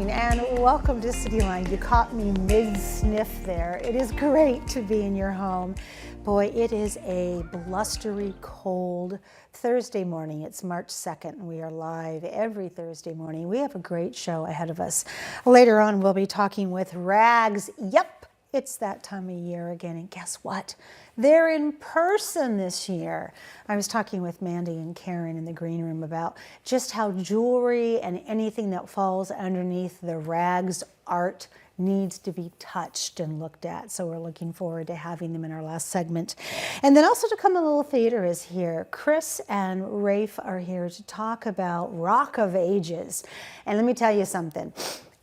morning and welcome to Cityline. You caught me mid-sniff there. It is great to be in your home. Boy, it is a blustery, cold Thursday morning. It's March 2nd. We are live every Thursday morning. We have a great show ahead of us. Later on, we'll be talking with Rags. Yep, it's that time of year again. And guess what? They're in person this year. I was talking with Mandy and Karen in the green room about just how jewelry and anything that falls underneath the Rags art needs to be touched and looked at. So we're looking forward to having them in our last segment. And then also Tacoma Little Theater is here. Chris and Rafe are here to talk about Rock of Ages. And let me tell you something.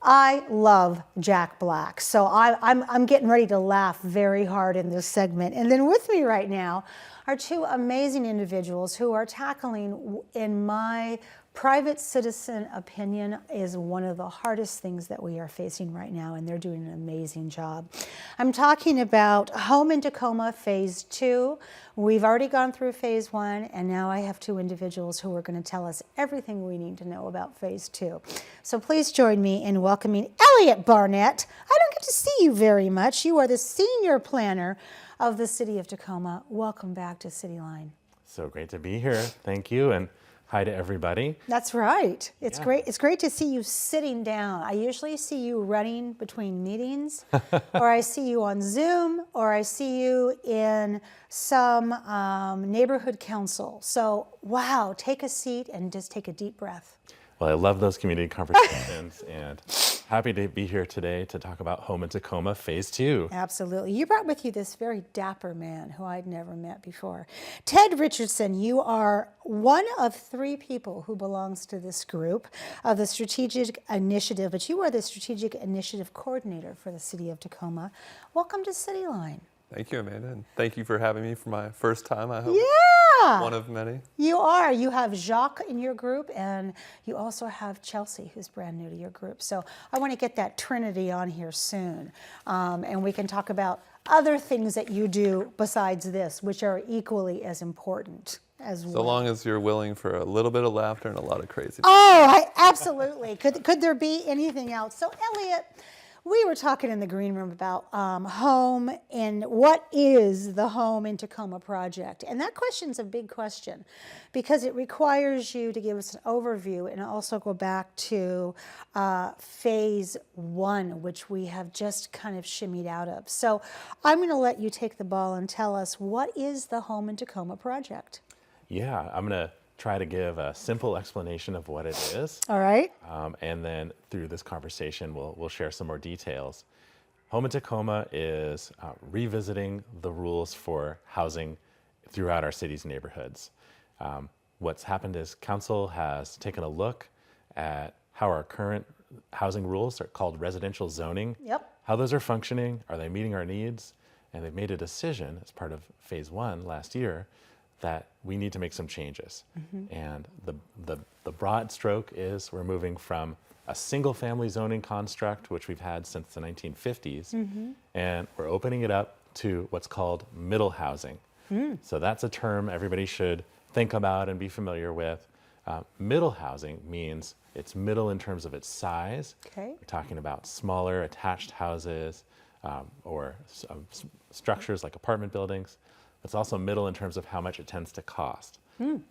I love Jack Black, so I'm getting ready to laugh very hard in this segment. And then with me right now are two amazing individuals who are tackling, in my private citizen opinion, is one of the hardest things that we are facing right now, and they're doing an amazing job. I'm talking about Home in Tacoma Phase 2. We've already gone through Phase 1, and now I have two individuals who are going to tell us everything we need to know about Phase 2. So please join me in welcoming Elliot Barnett. I don't get to see you very much. You are the senior planner of the City of Tacoma. Welcome back to Cityline. So great to be here. Thank you. And hi to everybody. That's right. It's great. It's great to see you sitting down. I usually see you running between meetings, or I see you on Zoom, or I see you in some neighborhood council. So, wow, take a seat and just take a deep breath. Well, I love those community conversations and happy to be here today to talk about Home in Tacoma Phase 2. Absolutely. You brought with you this very dapper man who I'd never met before. Ted Richardson, you are one of three people who belongs to this group of the Strategic Initiative, but you are the Strategic Initiative Coordinator for the City of Tacoma. Welcome to Cityline. Thank you, Amanda, and thank you for having me for my first time, I hope. Yeah! One of many. You are. You have Jacques in your group, and you also have Chelsea, who's brand new to your group. So I want to get that trinity on here soon, and we can talk about other things that you do besides this, which are equally as important as well. So long as you're willing for a little bit of laughter and a lot of crazy. Oh, absolutely. Could there be anything else? So, Elliot, we were talking in the green room about home and what is the Home in Tacoma project. And that question's a big question because it requires you to give us an overview and also go back to Phase 1, which we have just kind of shimmied out of. So I'm going to let you take the ball and tell us, what is the Home in Tacoma project? Yeah, I'm going to try to give a simple explanation of what it is. All right. And then through this conversation, we'll share some more details. Home in Tacoma is revisiting the rules for housing throughout our city's neighborhoods. What's happened is council has taken a look at how our current housing rules are called residential zoning, how those are functioning, are they meeting our needs? And they've made a decision as part of Phase 1 last year that we need to make some changes. And the broad stroke is we're moving from a single family zoning construct, which we've had since the 1950s, and we're opening it up to what's called middle housing. So that's a term everybody should think about and be familiar with. Middle housing means it's middle in terms of its size. We're talking about smaller attached houses or structures like apartment buildings. It's also middle in terms of how much it tends to cost. And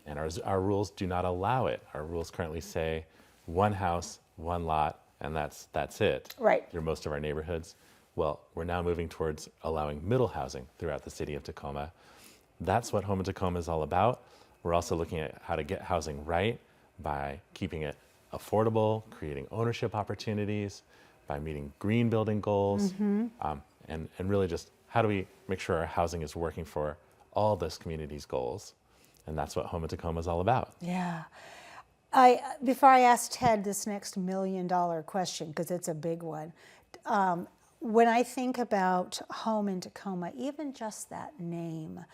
our rules do not allow it. Our rules currently say one house, one lot, and that's it. Right. Through most of our neighborhoods. Well, we're now moving towards allowing middle housing throughout the city of Tacoma. That's what Home in Tacoma is all about. We're also looking at how to get housing right by keeping it affordable, creating ownership opportunities, by meeting green building goals, and really just how do we make sure our housing is working for all this community's goals? And that's what Home in Tacoma is all about. Yeah. Before I ask Ted this next $1 million question, because it's a big one, when I think about Home in Tacoma, even just that name,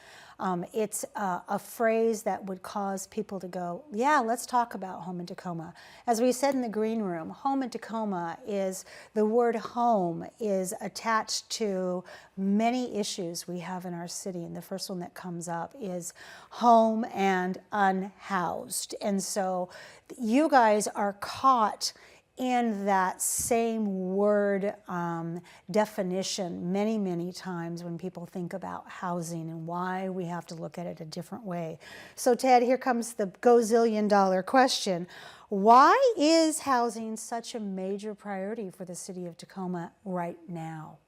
it's a phrase that would cause people to go, yeah, let's talk about Home in Tacoma. As we said in the green room, Home in Tacoma is, the word home is attached to many issues we have in our city. And the first one that comes up is home and unhoused. And so you guys are caught in that same word definition many, many times when people think about housing and why we have to look at it a different way. So Ted, here comes the gazillion-dollar question. Why is housing such a major priority for the city of Tacoma right now?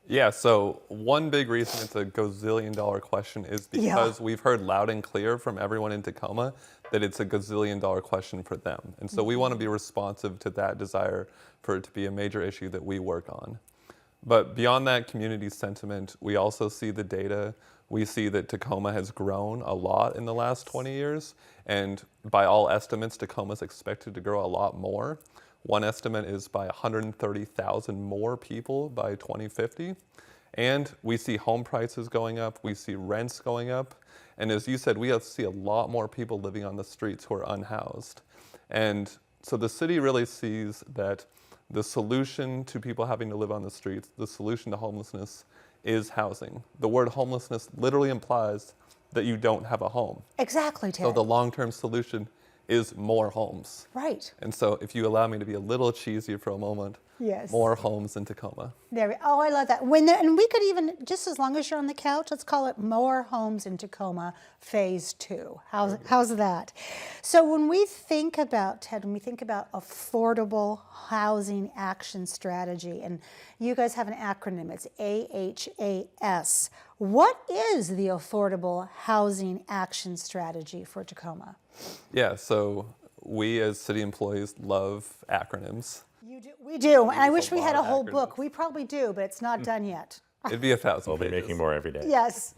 Yeah, so one big reason it's a gazillion-dollar question is because we've heard loud and clear from everyone in Tacoma that it's a gazillion-dollar question for them. And so we want to be responsive to that desire for it to be a major issue that we work on. But beyond that community sentiment, we also see the data. We see that Tacoma has grown a lot in the last 20 years. And by all estimates, Tacoma is expected to grow a lot more. One estimate is by 130,000 more people by 2050. And we see home prices going up, we see rents going up. And as you said, we see a lot more people living on the streets who are unhoused. And so the city really sees that the solution to people having to live on the streets, the solution to homelessness, is housing. The word homelessness literally implies that you don't have a home. Exactly, Ted. So the long-term solution is more homes. Right. And so if you allow me to be a little cheesy for a moment, Yes. more homes in Tacoma. Oh, I love that. And we could even, just as long as you're on the couch, let's call it More Homes in Tacoma Phase 2. How's that? So when we think about, Ted, when we think about affordable housing action strategy, and you guys have an acronym, it's AHAS. What is the Affordable Housing Action Strategy for Tacoma? Yeah, so we as city employees love acronyms. We do, and I use wish a we had lot a of whole acronyms. book. We probably do, but it's not done yet. It'd be 1,000 We'll be pages. making more every day. Yes.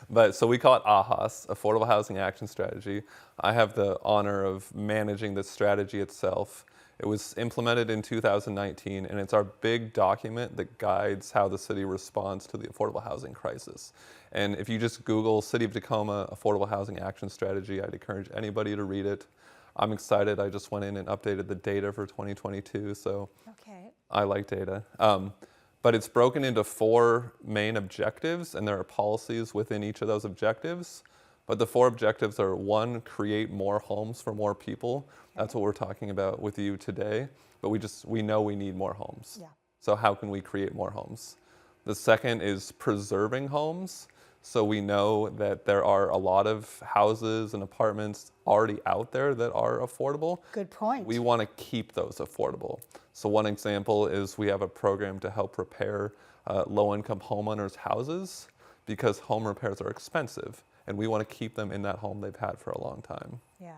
But so we call it AHAS, Affordable Housing Action Strategy. I have the honor of managing the strategy itself. It was implemented in 2019, and it's our big document that guides how the city responds to the affordable housing crisis. And if you just Google City of Tacoma Affordable Housing Action Strategy, I'd encourage anybody to read it. I'm excited. I just went in and updated the data for 2022, so Okay. I like data. But it's broken into 4 main objectives, and there are policies within each of those objectives. But the 4 objectives are: 1, create more homes for more people. That's what we're talking about with you today. But we know we need more homes. Yeah. So how can we create more homes? The second is preserving homes. So we know that there are a lot of houses and apartments already out there that are affordable. Good point. We want to keep those affordable. So one example is we have a program to help repair low-income homeowners' houses because home repairs are expensive, and we want to keep them in that home they've had for a long time. Yeah.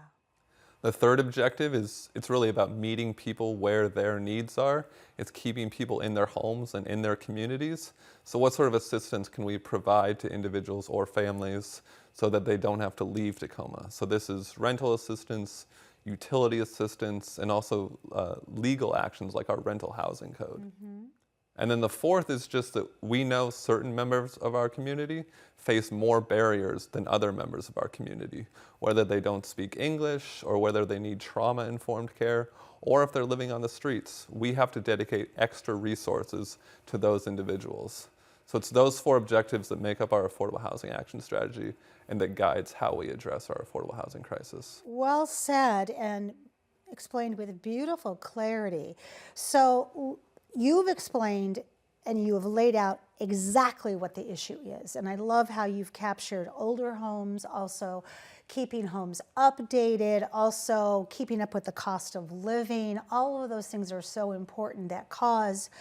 The third objective is it's really about meeting people where their needs are. It's keeping people in their homes and in their communities. So what sort of assistance can we provide to individuals or families so that they don't have to leave Tacoma? So this is rental assistance, utility assistance, and also legal actions like our rental housing code. Mm-hmm. And then the fourth is just that we know certain members of our community face more barriers than other members of our community, whether they don't speak English or whether they need trauma-informed care, or if they're living on the streets. We have to dedicate extra resources to those individuals. So it's those 4 objectives that make up our affordable housing action strategy and that guides how we address our affordable housing crisis. Well said and explained with beautiful clarity. So you've explained and you have laid out exactly what the issue is. And I love how you've captured older homes, also keeping homes updated, also keeping up with the cost of living. All of those things are so important that cause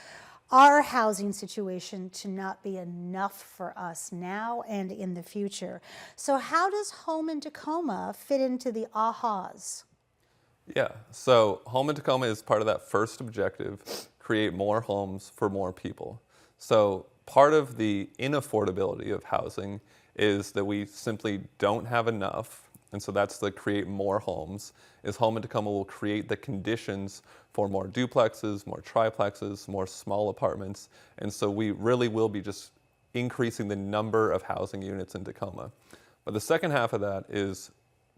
our housing situation to not be enough for us now and in the future. So how does Home in Tacoma fit into the AHAs? Yeah, so Home in Tacoma is part of that first objective, create more homes for more people. So part of the inaffordability of housing is that we simply don't have enough, and so that's the create more homes, is Home in Tacoma will create the conditions for more duplexes, more triplexes, more small apartments, and so we really will be just increasing the number of housing units in Tacoma. But the second half of that is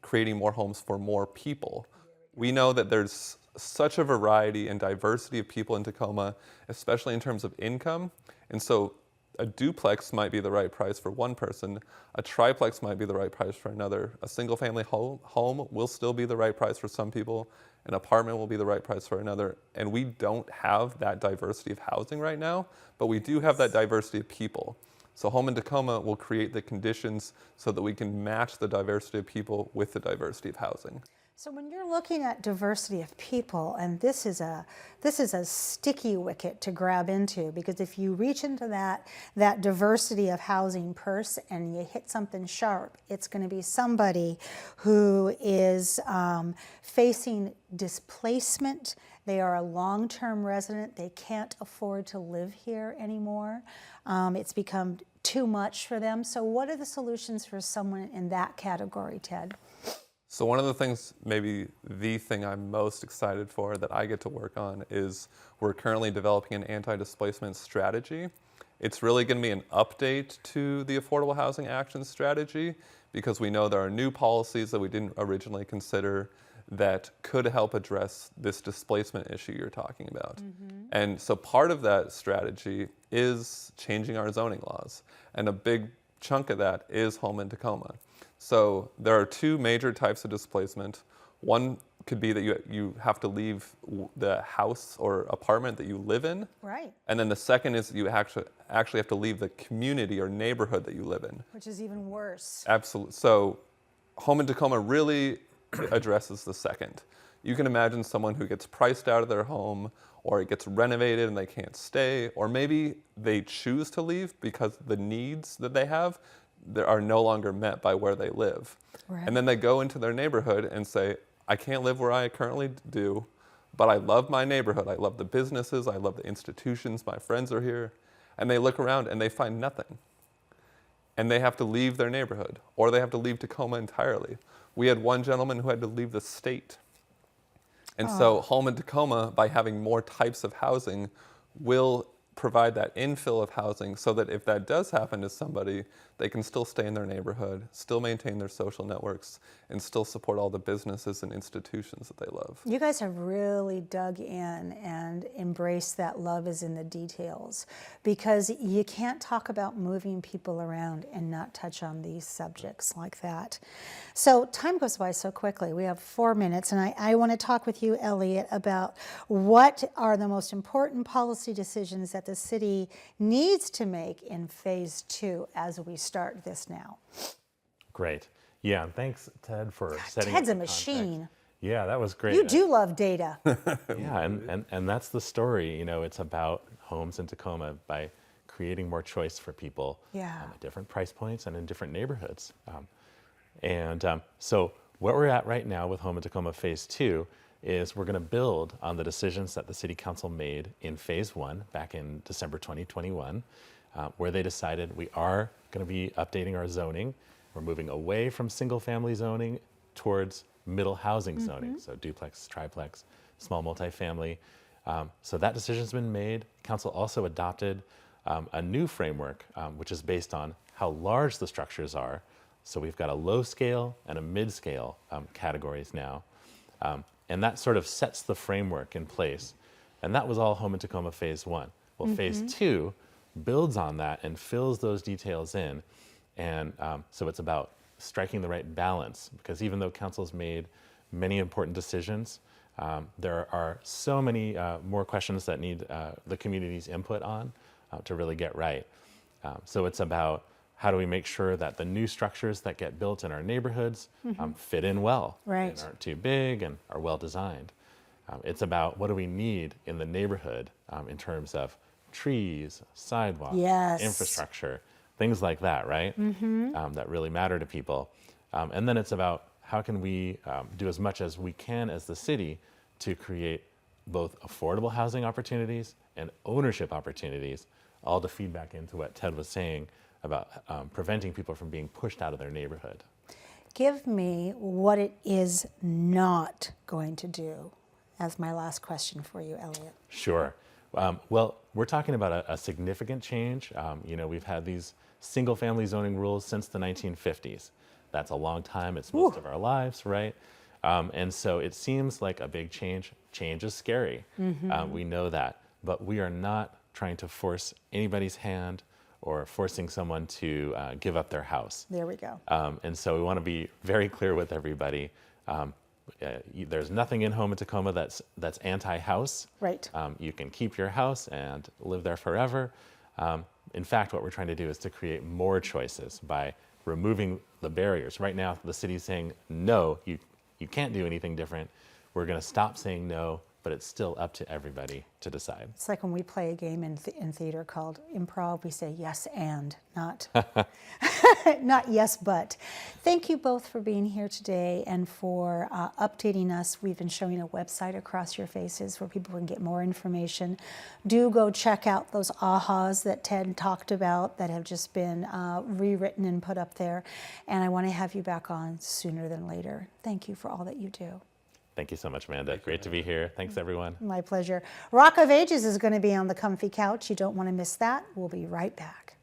creating more homes for more people. We know that there's such a variety and diversity of people in Tacoma, especially in terms of income. And so a duplex might be the right price for one person, a triplex might be the right price for another, a single family home will still be the right price for some people, an apartment will be the right price for another. And we don't have that diversity of housing right now, but we do have that diversity of people. So Home in Tacoma will create the conditions so that we can match the diversity of people with the diversity of housing. So when you're looking at diversity of people, and this is a sticky wicket to grab into, because if you reach into that diversity of housing purse and you hit something sharp, it's going to be somebody who is facing displacement. They are a long-term resident. They can't afford to live here anymore. It's become too much for them. So what are the solutions for someone in that category, Ted? So one of the things, maybe the thing I'm most excited for that I get to work on is we're currently developing an anti-displacement strategy. It's really going to be an update to the Affordable Housing Action Strategy because we know there are new policies that we didn't originally consider that could help address this displacement issue you're talking about. And so part of that strategy is changing our zoning laws. And a big chunk of that is Home in Tacoma. So there are two major types of displacement. One could be that you have to leave the house or apartment that you live in. Right. And then the second is you actually have to leave the community or neighborhood that you live in. Which is even worse. Absolutely. So Home in Tacoma really addresses the second. You can imagine someone who gets priced out of their home, or it gets renovated and they can't stay, or maybe they choose to leave because the needs that they have are no longer met by where they live. Right. And then they go into their neighborhood and say, I can't live where I currently do, but I love my neighborhood. I love the businesses. I love the institutions. My friends are here. And they look around and they find nothing. And they have to leave their neighborhood, or they have to leave Tacoma entirely. We had one gentleman who had to leave the state. And so Home in Tacoma, by having more types of housing, will provide that infill of housing so that if that does happen to somebody, they can still stay in their neighborhood, still maintain their social networks, and still support all the businesses and institutions that they love. You guys have really dug in and embraced that love is in the details, because you can't talk about moving people around and not touch on these subjects like that. So time goes by so quickly. We have 4 minutes, and I want to talk with you, Elliot, about what are the most important policy decisions that the city needs to make in phase 2 as we start this now. Great. Yeah, and thanks, Ted, for setting Ted's up a the machine. context. Yeah, that was great. You do love data. Yeah, and that's the story. You know, it's about homes in Tacoma by creating more choice for people at different price points and in different neighborhoods. So what we're at right now with Home in Tacoma Phase 2 is we're going to build on the decisions that the City Council made in Phase 1 back in December 2021, where they decided we are going to be updating our zoning. We're moving away from single-family zoning towards middle housing zoning, so duplex, triplex, small multifamily. So that decision's been made. Council also adopted a new framework, which is based on how large the structures are. So we've got a low scale and a mid scale categories now. And that sort of sets the framework in place. And that was all Home in Tacoma Phase 1. Well, Phase 2 builds on that and fills those details in. And so it's about striking the right balance, because even though council's made many important decisions, there are so many more questions that need the community's input on to really get right. So it's about how do we make sure that the new structures that get built in our neighborhoods fit in well, Right. and aren't too big and are well designed. It's about what do we need in the neighborhood in terms of trees, sidewalks, Yes. infrastructure, things like that, right? That really matter to people. And then it's about how can we do as much as we can as the city to create both affordable housing opportunities and ownership opportunities, all to feed back into what Ted was saying about preventing people from being pushed out of their neighborhood. Give me what it is not going to do as my last question for you, Elliot. Sure. Well, we're talking about a significant change. You know, we've had these single-family zoning rules since the 1950s. That's a long time. It's most of our lives, right? And so it seems like a big change. Change is scary. We know that. But we are not trying to force anybody's hand or forcing someone to give up their house. There we go. And so we want to be very clear with everybody. there's nothing in Home in Tacoma that's anti-house. Right. You can keep your house and live there forever. In fact, what we're trying to do is to create more choices by removing the barriers. Right now, the city's saying, no, you can't do anything different. We're going to stop saying no, but it's still up to everybody to decide. It's like when we play a game in theater called improv, we say yes and, not, not yes but. Thank you both for being here today and for updating us. We've been showing a website across your faces where people can get more information. Do go check out those ahas that Ted talked about that have just been rewritten and put up there. And I want to have you back on sooner than later. Thank you for all that you do. Thank you so much, Amanda. Great to be here. Thanks, everyone. My pleasure. Rock of Ages is going to be on the comfy couch. You don't want to miss that. We'll be right back.